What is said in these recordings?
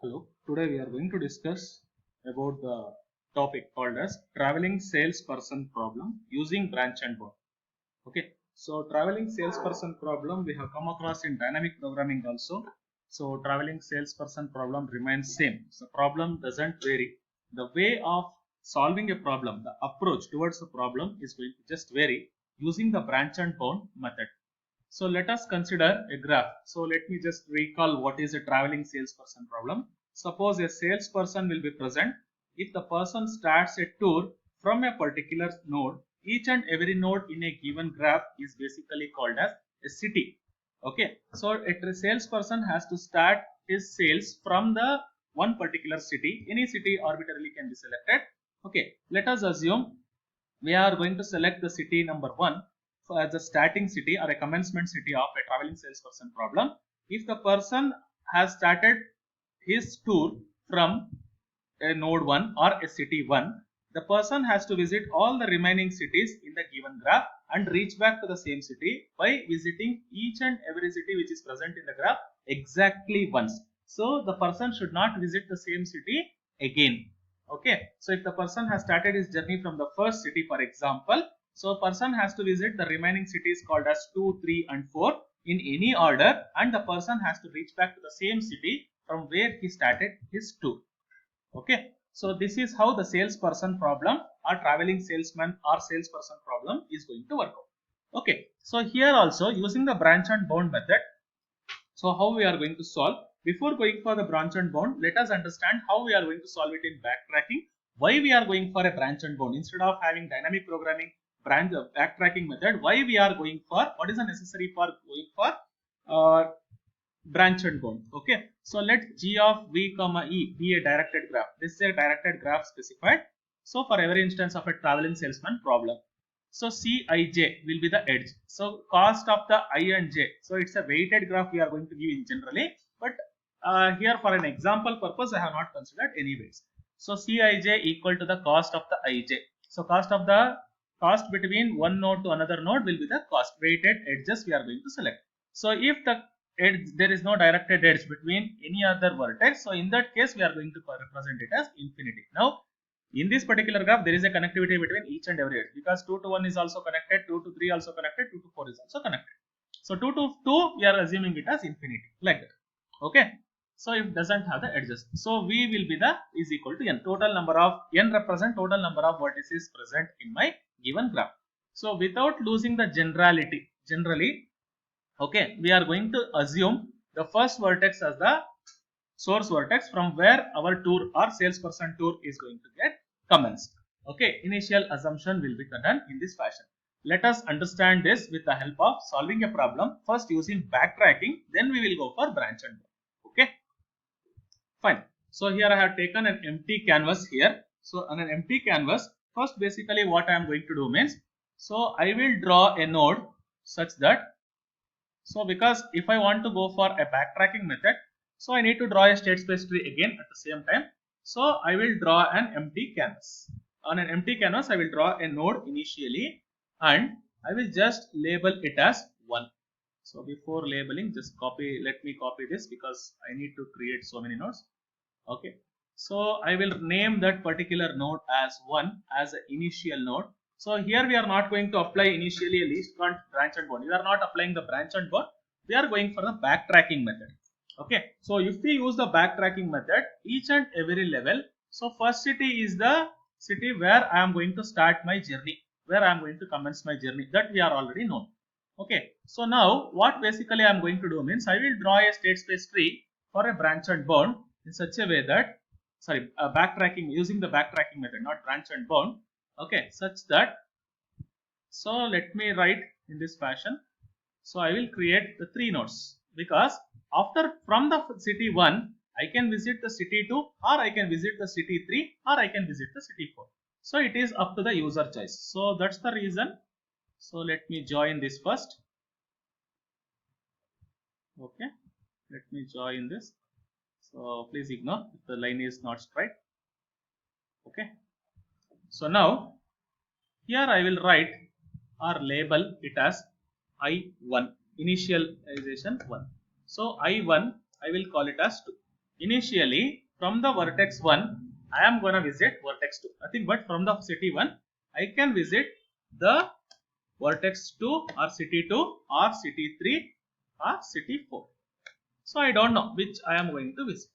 Hello, today we are going to discuss about the topic called as traveling salesperson problem using branch and bound. Okay, so traveling salesperson problem we have come across in dynamic programming also. So traveling salesperson problem remains same. So problem doesn't vary. The way of solving a problem, the approach towards the problem is going to just vary using the branch and bound method. So let us consider a graph. So let me just recall what is a traveling salesperson problem. Suppose a salesperson will be present. If the person starts a tour from a particular node, each and every node in a given graph is basically called as a city. Okay, so a salesperson has to start his sales from the one particular city. Any city arbitrarily can be selected. Okay, let us assume we are going to select the city number 1 as a starting city or a commencement city of a traveling salesperson problem. If the person has started his tour from a node 1 or a city 1, the person has to visit all the remaining cities in the given graph and reach back to the same city by visiting each and every city which is present in the graph exactly once. So the person should not visit the same city again. Okay, so if the person has started his journey from the first city, for example, so a person has to visit the remaining cities called as 2, 3 and 4 in any order, and the person has to reach back to the same city from where he started his tour. Okay, so this is how the salesperson problem or traveling salesman or salesperson problem is going to work out. Okay, so here also using the branch and bound method, so how we are going to solve? Before going for the branch and bound, let us understand how we are going to solve it in backtracking. Why we are going for a branch and bound instead of having dynamic programming branch backtracking method? Why we are going for, what is the necessary for going for branch and bound? Okay, so let g of v comma e be a directed graph. This is a directed graph specified. So for every instance of a traveling salesman problem, so Cij will be the edge. So cost of the I and j. So it's a weighted graph we are going to give in generally, but here for an example purpose I have not considered any weights. So Cij equal to the cost of the Ij. So cost between one node to another node will be the cost. Weighted edges we are going to select. So if the edge, there is no directed edge between any other vertex, so in that case we are going to represent it as infinity. Now in this particular graph, there is a connectivity between each and every edge because 2 to 1 is also connected, 2 to 3 also connected, 2 to 4 is also connected. So 2 to 2, we are assuming it as infinity like that. Okay. So it doesn't have the edges. So V will be the is equal to n. Total number of n represent total number of vertices present in my given graph. So without losing the generally, okay, we are going to assume the first vertex as the source vertex from where our tour or salesperson tour is going to get commenced. Okay, initial assumption will be done in this fashion. Let us understand this with the help of solving a problem first using backtracking, then we will go for branch and bound. Okay, fine. So here I have taken an empty canvas here. So on an empty canvas, first basically what I am going to do means, so I will draw a node such that, so because if I want to go for a backtracking method, so I need to draw a state space tree again at the same time. So I will draw an empty canvas. On an empty canvas, I will draw a node initially and I will just label it as 1. So before labeling, just let me copy this because I need to create so many nodes. Okay. So I will name that particular node as 1 as an initial node. So here we are not going to apply initially a least count branch and bound. We are not applying the branch and bound. We are going for the backtracking method. Okay. So if we use the backtracking method, each and every level. So first city is the city where I am going to start my journey, where I am going to commence my journey. That we are already known. Okay. So now what basically I am going to do means I will draw a state space tree for a branch and bound in such a way that, backtracking using the backtracking method, not branch and bound. Okay, such that, so let me write in this fashion. So I will create the 3 nodes because after from the city 1 I can visit the city 2 or I can visit the city 3 or I can visit the city 4. So it is up to the user choice. So that's the reason. So let me join this first. Okay, let me join this. So please ignore if the line is not straight. Okay. So now here I will write or label it as I1, initialization 1. So I1 I will call it as 2. initially from the vertex 1, I am gonna visit vertex 2. Nothing but from the city 1, I can visit the vertex 2 or city 2 or city 3 or city 4. So I don't know which I am going to visit.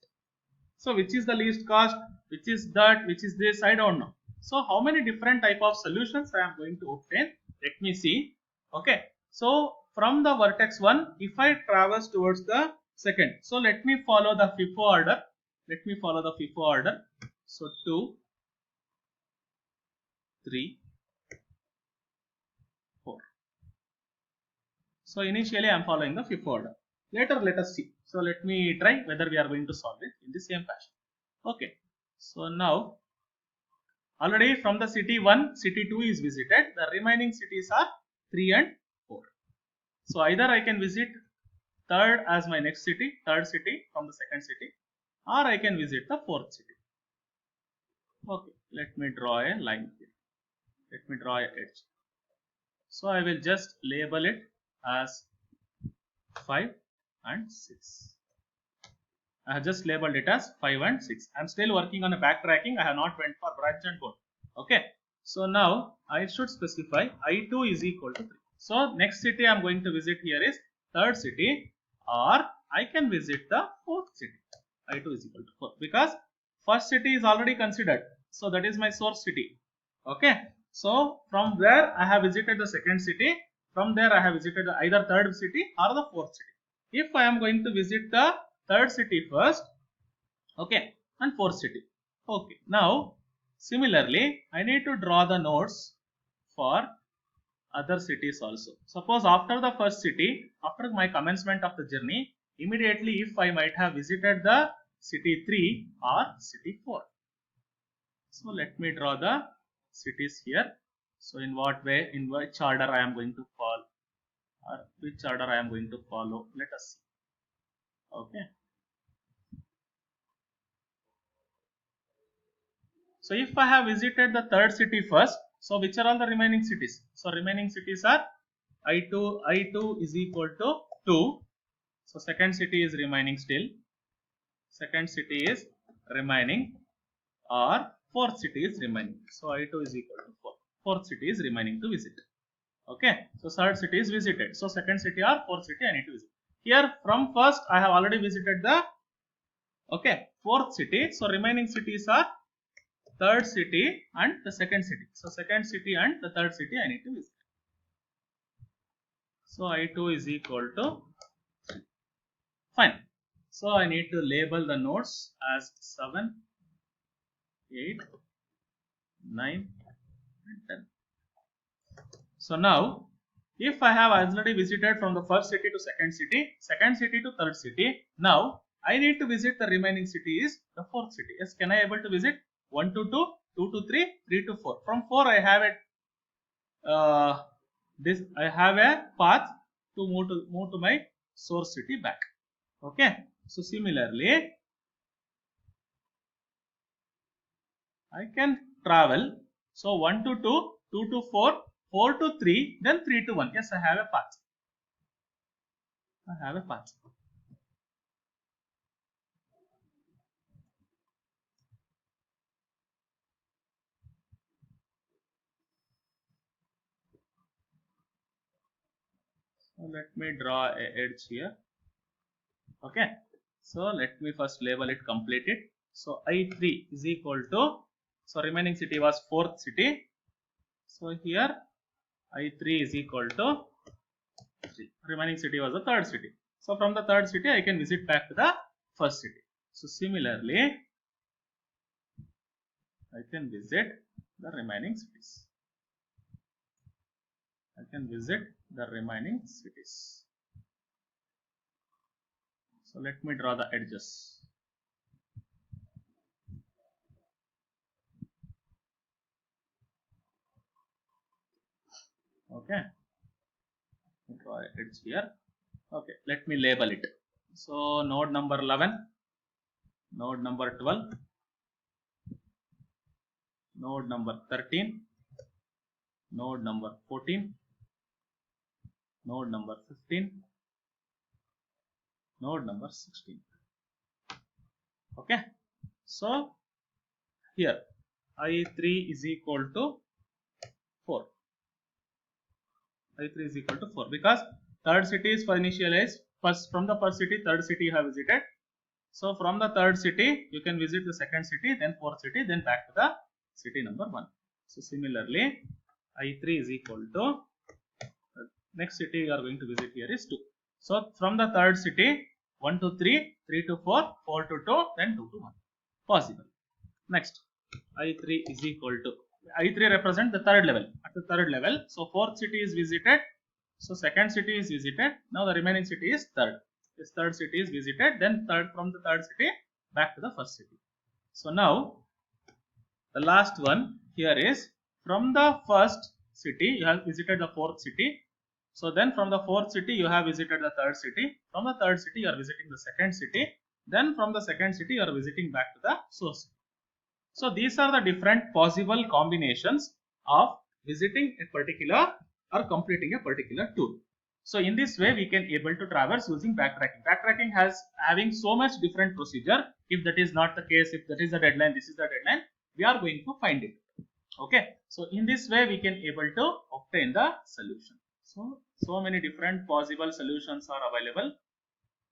So which is the least cost, which is that, which is this, I don't know. So how many different type of solutions I am going to obtain? Let me see. Okay. So from the vertex 1, if I traverse towards the second, so let me follow the FIFO order. Let me follow the FIFO order. So 2, 3, 4. So initially I am following the FIFO order. Later let us see. So let me try whether we are going to solve it in the same fashion. Okay. So now already from the city 1, city 2 is visited. The remaining cities are 3 and 4. So either I can visit third as my next city, third city from the second city, or I can visit the fourth city. Okay, let me draw a line here. Let me draw an edge. So I will just label it as 5 and 6. I have just labeled it as 5 and 6. I am still working on a backtracking. I have not went for branch and code. Okay. So now I should specify I2 is equal to 3. So next city I am going to visit here is third city, or I can visit the fourth city. I2 is equal to 4 because first city is already considered. So that is my source city. Okay. So from there I have visited the second city. From there I have visited either third city or the fourth city. If I am going to visit the third city first, okay, and fourth city. Okay, now similarly I need to draw the nodes for other cities also. Suppose after the first city, after my commencement of the journey, immediately if I might have visited the city 3 or city 4. So let me draw the cities here. So in what way, in which order I am going to follow, or which order I am going to follow, let us see. Okay. So if I have visited the third city first, so which are all the remaining cities? So remaining cities are I2 is equal to 2. So second city is remaining still. Second city is remaining, or fourth city is remaining. So I2 is equal to 4. Fourth city is remaining to visit. Okay. So third city is visited. So second city or fourth city I need to visit. Here from first I have already visited the fourth city. So remaining cities are third city and the second city. So second city and the third city I need to visit. So I2 is equal to 3. Fine. So I need to label the nodes as 7, 8, 9 and 10. So now if I have already visited from the first city to second city to third city, now I need to visit the remaining city is the fourth city. Yes, can I able to visit 1 to 2, 2 to 3, 3 to 4. From 4 I have it. I have a path to move to my source city back. Okay. So similarly, I can travel. So 1 to 2, 2 to 4, 4 to 3, then 3 to 1. Yes, I have a path. I have a path. So let me draw a edge here. Okay. So let me first label it completed. So I3 is equal to, so remaining city was fourth city. So here I3 is equal to 3. Remaining city was the third city. So from the third city I can visit back to the first city. So similarly I can visit the remaining cities. I can visit the remaining cities. So let me draw the edges. Okay. Draw an edge here. Okay, let me label it. So node number 11, node number 12, node number 13, node number 14, node number 15, node number 16. Okay, so here I3 is equal to 4. I3 is equal to 4 because third city is for initialized. First, from the first city, third city you have visited. So from the third city, you can visit the second city, then fourth city, then back to the city number 1. So similarly, I3 is equal to next city you are going to visit here is 2. So from the third city, 1 to 3, 3 to 4, 4 to 2, then 2 to 1. Possible. Next, I3 is equal to I3 represent the third level. At the third level, so fourth city is visited. So second city is visited. Now the remaining city is third. This third city is visited. Then third from the third city back to the first city. So now the last one here is from the first city you have visited the fourth city. So then from the fourth city you have visited the third city. From the third city you are visiting the second city. Then from the second city you are visiting back to the source. So these are the different possible combinations of visiting a particular or completing a particular tour. So in this way we can able to traverse using backtracking. Backtracking has having so much different procedure. If that is not the case, if that is the deadline, this is the deadline, we are going to find it. Okay. So in this way we can able to obtain the solution. So many different possible solutions are available.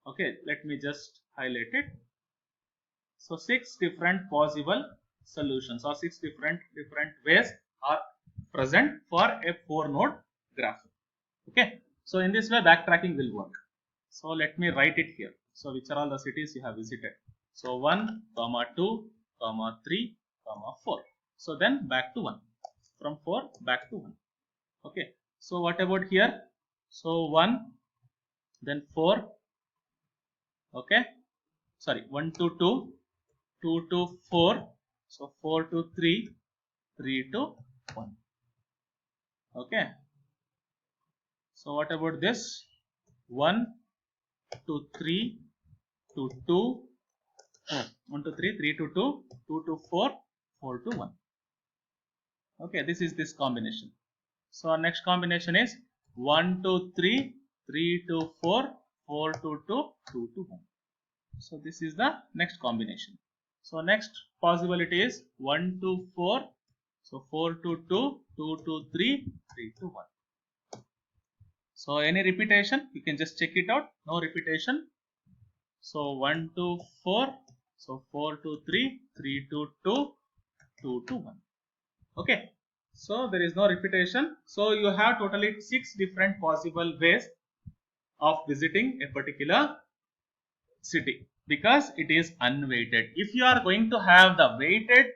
Okay, let me just highlight it. So 6 different possible solutions or 6 different ways are present for a 4 node graph. Okay, so in this way backtracking will work. So let me write it here. So which are all the cities you have visited? So 1, 2, 3, 4. So then back to 1. From 4 back to 1. Okay, so what about here? So 1, then 4. Okay, sorry, 1 to 2, 2 to 4. So 4 to 3, 3 to 1. Okay. So what about this? 1 to 3 to 2, 1 to 3, 3 to 2, 2 to 4, 4 to 1. Okay, this is this combination. So our next combination is 1 to 3, 3 to 4, 4 to 2, 2 to 1. So this is the next combination. So next possibility is 1 to 4. So 4 to 2, 2 to 3, 3 to 1. So any repetition, you can just check it out. No repetition. So 1 to 4. So 4 to 3, 3 to 2, 2 to 1. Okay. So there is no repetition. So you have totally 6 different possible ways of visiting a particular city because it is unweighted. If you are going to have the weighted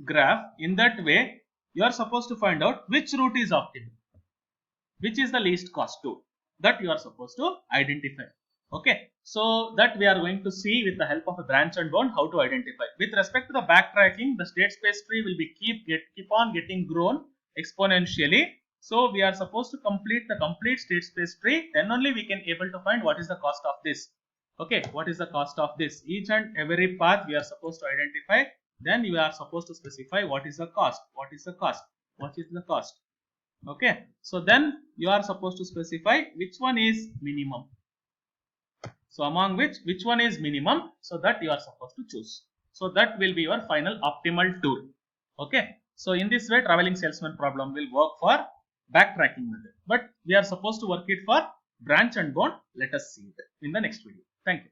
graph, in that way you are supposed to find out which route is optimal, which is the least cost route, that you are supposed to identify. Okay, so that we are going to see with the help of a branch and bound how to identify. With respect to the backtracking, the state space tree will be keep on getting grown exponentially. So we are supposed to complete the complete state space tree, then only we can able to find what is the cost of this. Okay, what is the cost of this? Each and every path we are supposed to identify. Then you are supposed to specify what is the cost, what is the cost, what is the cost. Okay, so then you are supposed to specify which one is minimum. So among which one is minimum, so that you are supposed to choose. So that will be your final optimal tour. Okay, so in this way traveling salesman problem will work for backtracking method, but we are supposed to work it for branch and bound. Let us see it in the next video. Thank you.